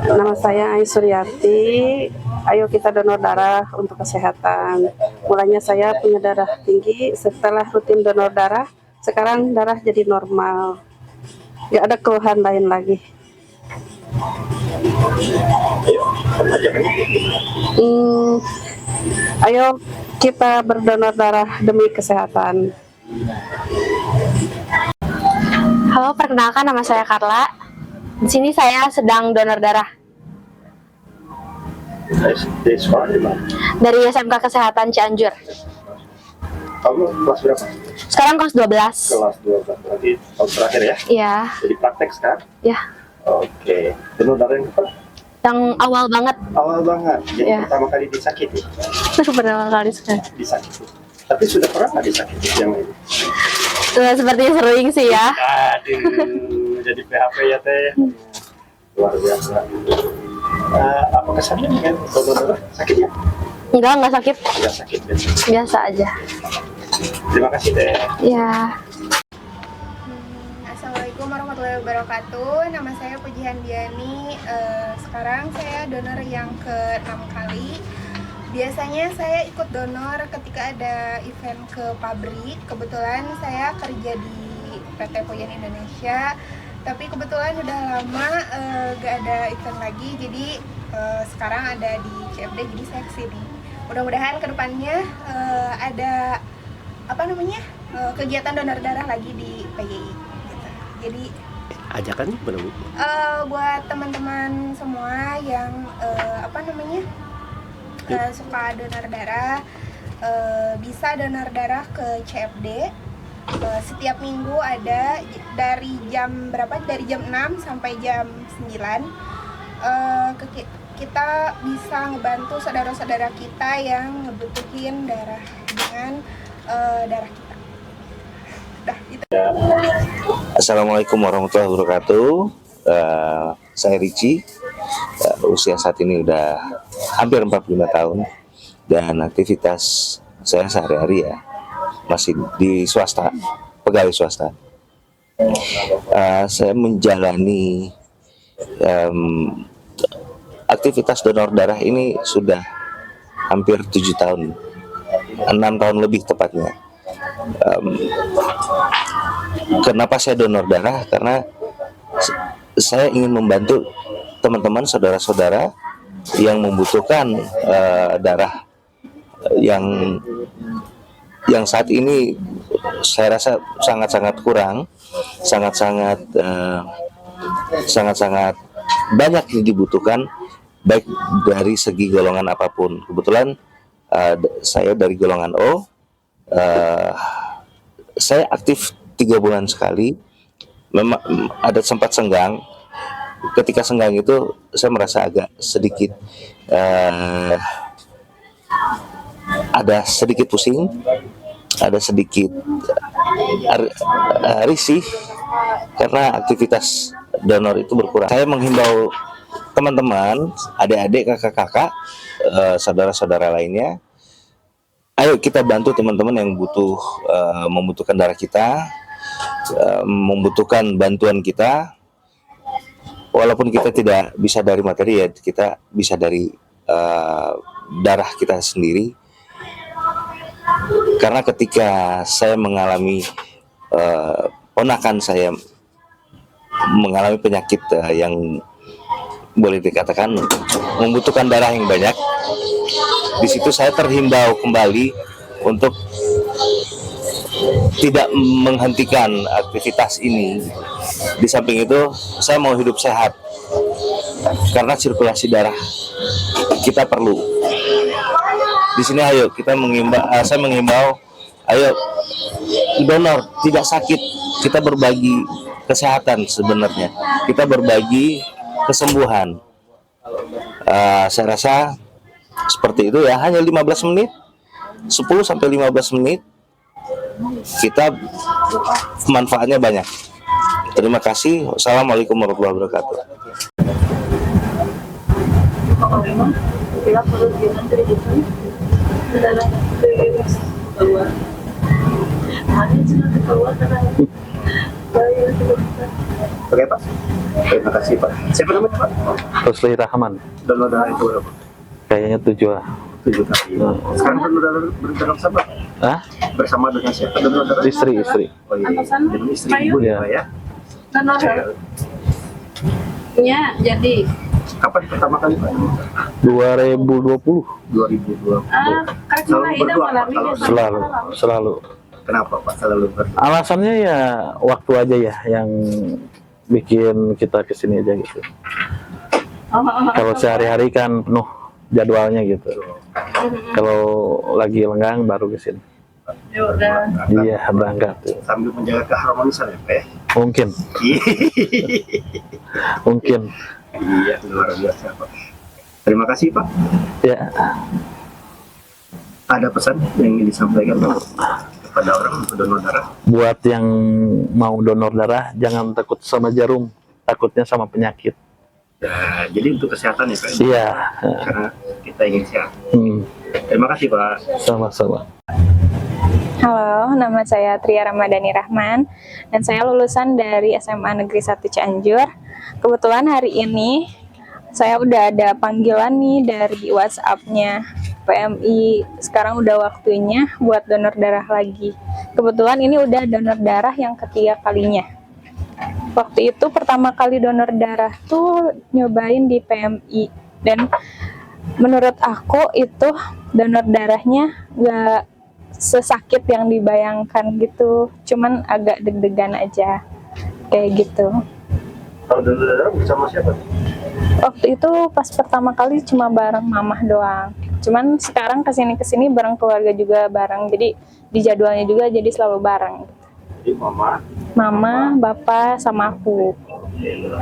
Nama saya Ai Suryati. Ayo kita donor darah untuk kesehatan. Mulanya saya punya darah tinggi, setelah rutin donor darah, sekarang darah jadi normal. Gak ada keluhan lain lagi. Ayo kita berdonor darah demi kesehatan. Halo, perkenalkan nama saya Carla. Di sini saya sedang donor darah. Dari SMK Kesehatan Cianjur. Kamu kelas berapa? Sekarang kelas 12. Kelas 12, berarti tahun terakhir ya? Iya. Jadi praktek sekarang? Ya. Oke. Donor darah yang kapan? Yang awal banget. Awal banget. Jadi Ya. pertama kali disakiti? Pertama kali sekali. Disakiti. Tapi sudah pernah nggak disakiti yang ini? Sepertinya sering sih ya. Aduh, jadi PHP ya teh. Luar biasa. Apa kesannya dengan donor darah? Sakit ya? Enggak sakit. Nggak sakit biasa. Biasa aja. Terima kasih teh. Ya. Assalamualaikum warahmatullahi wabarakatuh. Nama saya Pujihan Diani. Sekarang saya donor yang ke-6 kali. Biasanya saya ikut donor ketika ada event ke pabrik. Kebetulan saya kerja di PT Poyen Indonesia. Tapi kebetulan udah lama gak ada event lagi. Jadi sekarang ada di CFD, jadi saya kesini. Mudah-mudahan kedepannya ada kegiatan donor darah lagi di PYI gitu. Jadi Ajakannya gimana Bu? buat teman-teman semua yang suka donor darah, bisa donor darah ke CFD. Setiap minggu ada dari jam berapa? Dari jam 6 sampai jam 9. Kita bisa ngebantu saudara-saudara kita yang ngebutuhin darah dengan darah kita. Udah, itu. Assalamualaikum warahmatullahi wabarakatuh. Saya Ricci. Usia saat ini udah hampir 45 tahun dan aktivitas saya sehari-hari ya masih di swasta, pegawai swasta. Saya menjalani aktivitas donor darah ini sudah hampir 7 tahun, 6 tahun lebih tepatnya. Kenapa saya donor darah? Karena saya ingin membantu teman-teman, saudara-saudara yang membutuhkan darah yang saat ini saya rasa sangat-sangat kurang, sangat-sangat banyak yang dibutuhkan, baik dari segi golongan apapun. Kebetulan saya dari golongan O. Saya aktif 3 bulan sekali. Memang ada sempat senggang. Ketika senggang itu saya merasa agak sedikit ada sedikit pusing, ada sedikit risih karena aktivitas donor itu berkurang. Saya menghimbau teman-teman, adik-adik, kakak-kakak, saudara-saudara lainnya, ayo kita bantu teman-teman yang membutuhkan darah kita, membutuhkan bantuan kita. Walaupun kita tidak bisa dari materi ya, kita bisa dari darah kita sendiri. Karena ketika saya mengalami ponakan saya mengalami penyakit yang boleh dikatakan membutuhkan darah yang banyak, di situ saya terhimbau kembali untuk tidak menghentikan aktivitas ini. Di samping itu saya mau hidup sehat karena sirkulasi darah kita perlu. Di sini ayo kita saya menghimbau, ayo donor, tidak sakit, kita berbagi kesehatan sebenarnya, kita berbagi kesembuhan. Saya rasa seperti itu ya, hanya 15 menit, 10 sampai 15 menit kita manfaatnya banyak. Terima kasih. Wassalamualaikum warahmatullahi wabarakatuh. keluar karena Oke Pak, terima kasih Pak. Siapa namanya Pak? Rusli Rahman. Donor darah itu berapa? Kayaknya 7 lah. 7 kali. Sekarang donor darah berdarah sama? Hah? Bersama dengan siapa? Donor darah? Istri. Oh iya, dengan istri ibu ya Iya. Pak ya. Donor ya, jadi Kapan pertama kali Pak? 2020 2020. Selalu berdoa Pak kalau selalu. kenapa Pak selalu berdoa? Alasannya ya waktu aja ya yang bikin kita kesini aja gitu. Kalau sehari-hari kan penuh jadwalnya gitu. Kalau lagi lenggang baru kesini. Iya, berangkat. Sambil menjaga keharmonisan ya Pak ya. Mungkin. Mungkin. Iya, luar biasa Pak. Terima kasih Pak. Ya, Ada pesan yang ingin disampaikan Pak kepada orang untuk donor darah? buat yang mau donor darah jangan takut sama jarum, takutnya sama penyakit. Ya, jadi untuk kesehatan ya Pak. Iya. Karena kita ingin sehat. Terima kasih Pak. Sama-sama. Halo, nama saya Tria Ramadhani Rahman dan saya lulusan dari SMA Negeri 1 Cianjur. Kebetulan hari ini saya udah ada panggilan nih dari WhatsApp-nya PMI. Sekarang udah waktunya buat donor darah lagi. Kebetulan ini udah donor darah yang ketiga kalinya. Waktu itu pertama kali donor darah tuh nyobain di PMI dan menurut aku itu donor darahnya gak sesakit yang dibayangkan gitu, cuman agak deg-degan aja kayak gitu. Kalau donor darah bersama siapa? Waktu itu pas pertama kali cuma bareng mamah doang, cuman sekarang kesini bareng keluarga juga bareng, jadi di jadwalnya juga jadi selalu bareng. Jadi Mama, bapak, sama aku. Iya.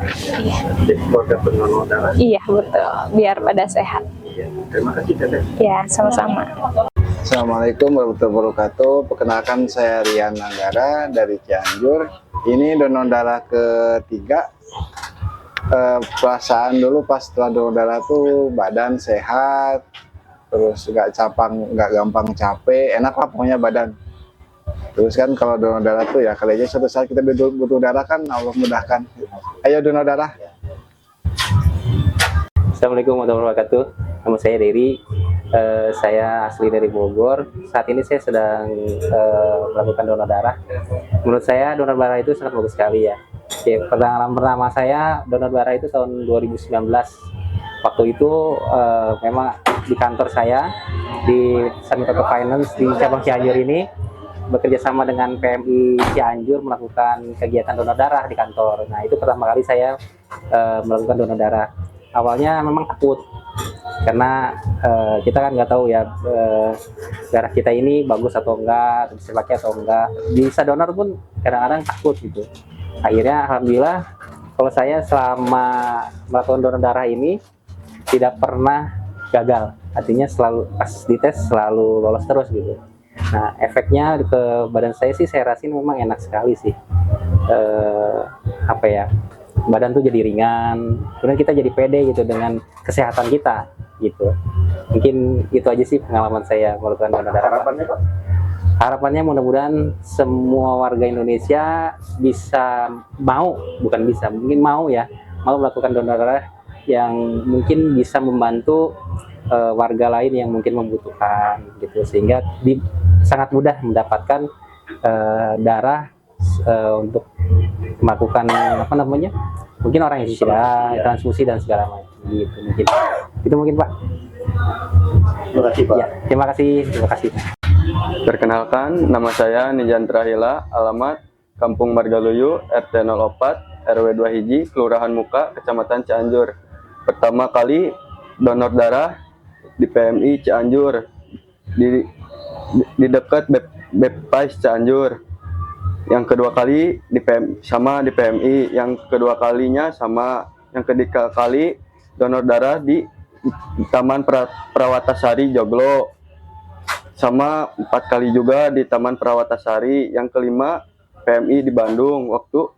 Jadi keluarga pendonor darah. Iya betul, biar pada sehat. Iya. Terima kasih Teteh. Ya sama-sama. Assalamualaikum warahmatullahi wabarakatuh. Perkenalkan saya Rian Anggara dari Cianjur. Ini donor darah ketiga. Perasaan dulu pas setelah donor darah tuh badan sehat, terus nggak gampang capek, enak lah pokoknya badan. Terus kan kalau donor darah tuh ya kali aja suatu saat kita butuh darah kan Allah mudahkan. Ayo donor darah. Assalamualaikum warahmatullahi wabarakatuh. Nama saya Dery. Saya asli dari Bogor. Saat ini saya sedang melakukan donor darah. Menurut saya donor darah itu sangat bagus sekali ya. Pengalaman pertama saya donor darah itu tahun 2019. Waktu itu memang di kantor saya di Sanitoto Finance di cabang Cianjur ini bekerja sama dengan PMI Cianjur melakukan kegiatan donor darah di kantor. Nah itu pertama kali saya melakukan donor darah. Awalnya memang takut karena kita kan nggak tahu ya darah kita ini bagus atau enggak, bisa pakai atau enggak, bisa donor pun kadang-kadang takut gitu. Akhirnya alhamdulillah kalau saya selama melakukan donor darah ini tidak pernah gagal, artinya selalu pas dites selalu lolos terus gitu. Nah efeknya ke badan saya sih saya rasain memang enak sekali sih. Apa ya, badan tuh jadi ringan, kemudian kita jadi pede gitu dengan kesehatan kita gitu. Mungkin itu aja sih pengalaman saya melakukan donor darah. Harapannya Pak? Harapannya mudah-mudahan semua warga Indonesia bisa mungkin mau melakukan donor darah yang mungkin bisa membantu warga lain yang mungkin membutuhkan gitu, sehingga sangat mudah mendapatkan darah untuk melakukan mungkin orang yang sudah transfusi dan segala macam gitu. Mungkin Pak. Terima kasih Pak. Ya, terima kasih. Perkenalkan, nama saya Nijantra Hila, alamat Kampung Margaluyu, RT 04, RW 2 Hiji, Kelurahan Muka, Kecamatan Cianjur. Pertama kali donor darah di PMI Cianjur, di dekat Bepais Cianjur. Yang kedua kali di PMI, yang kedua kalinya yang ketiga kali donor darah di Taman Perawatasari Joglo, sama 4 kali juga di Taman Perawatasari. Yang kelima PMI di Bandung, waktu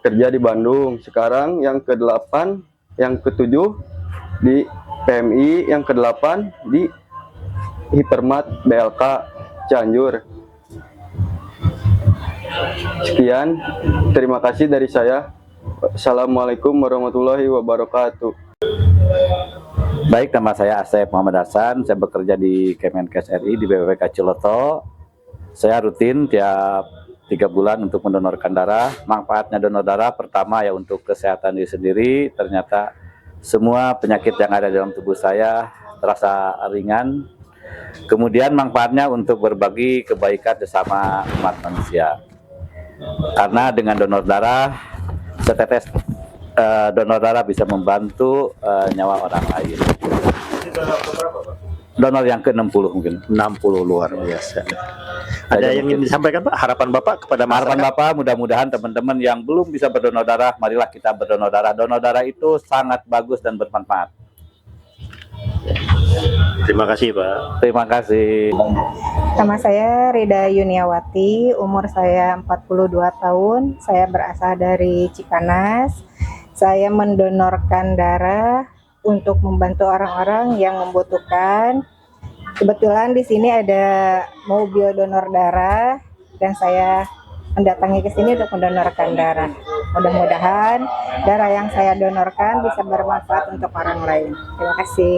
kerja di Bandung. Sekarang yang ke-8, yang ke-7 di PMI, yang ke-8 di Hipermat BLK Cianjur. Sekian, terima kasih dari saya. Assalamualaikum warahmatullahi wabarakatuh. Baik, nama saya Asep Muhammad Hasan. Saya bekerja di Kemenkes RI di BPPK Ciloto. Saya rutin tiap 3 bulan untuk mendonorkan darah. Manfaatnya donor darah pertama ya untuk kesehatan diri sendiri. Ternyata semua penyakit yang ada dalam tubuh saya terasa ringan. Kemudian manfaatnya untuk berbagi kebaikan sesama umat manusia. Karena dengan donor darah, setetes donor darah bisa membantu nyawa orang lain. Donor yang ke-60 mungkin. 60 luar biasa. Ada yang ingin disampaikan Pak? Harapan Bapak kepada Harapan masyarakat? Bapak mudah-mudahan teman-teman yang belum bisa berdonor darah, marilah kita berdonor darah. Donor darah itu sangat bagus dan bermanfaat. Terima kasih Pak. Terima kasih. Nama saya Rida Yuniawati, umur saya 42 tahun, saya berasal dari Cipanas. Saya mendonorkan darah untuk membantu orang-orang yang membutuhkan. Kebetulan di sini ada mobil donor darah dan saya mendatangi ke sini untuk mendonorkan darah. Mudah-mudahan darah yang saya donorkan bisa bermanfaat untuk orang lain. Terima kasih.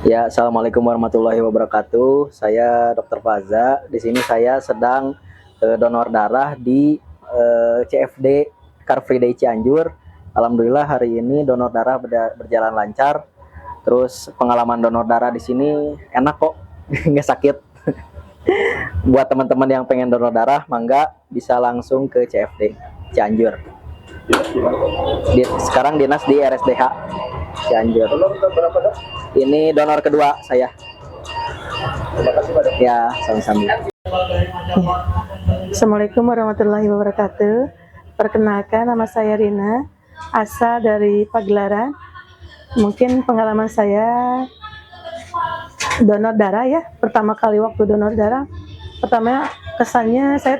Ya, assalamualaikum warahmatullahi wabarakatuh. Saya Dr. Faza. Di sini saya sedang donor darah di CFD Car Free Day Cianjur. Alhamdulillah hari ini donor darah berjalan lancar. Terus pengalaman donor darah di sini enak kok, nggak sakit. Buat teman-teman yang pengen donor darah, mangga bisa langsung ke CFD Cianjur. Sekarang dinas di RSDH Cianjur. Ini donor kedua saya. Ya, sama-sama. Assalamualaikum warahmatullahi wabarakatuh. Perkenalkan, nama saya Rina, asal dari Pagelaran. Mungkin pengalaman saya donor darah ya, pertama kali waktu donor darah, pertama kesannya saya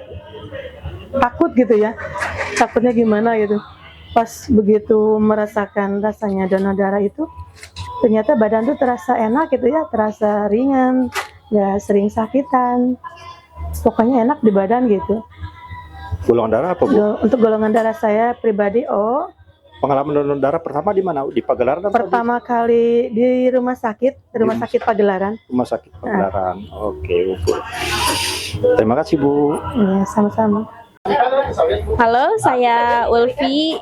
takut gitu ya, takutnya gimana gitu. Pas begitu merasakan rasanya donor darah itu, ternyata badan tuh terasa enak gitu ya, terasa ringan, nggak sering sakitan, pokoknya enak di badan gitu. Golongan darah apa Bu? Untuk golongan darah saya pribadi O. Pengalaman donor darah pertama di mana? Di Pagelaran? Pertama kali di rumah sakit Pagelaran. Rumah sakit Pagelaran. Oke, Bu. Terima kasih Bu. Iya, sama-sama. Halo, saya Ulfi,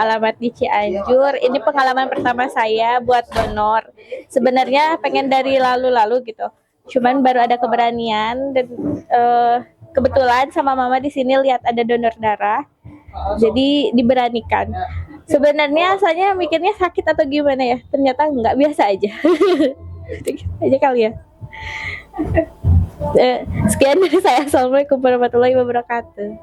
alamat di Cianjur. Ini pengalaman pertama saya buat donor. Sebenarnya pengen dari lalu-lalu gitu. Cuman baru ada keberanian dan kebetulan sama mama di sini lihat ada donor darah. Jadi diberanikan. Sebenarnya asalnya mikirnya sakit atau gimana ya, ternyata nggak, biasa aja. Aja kali ya. Sekian dari saya. Assalamualaikum warahmatullahi wabarakatuh.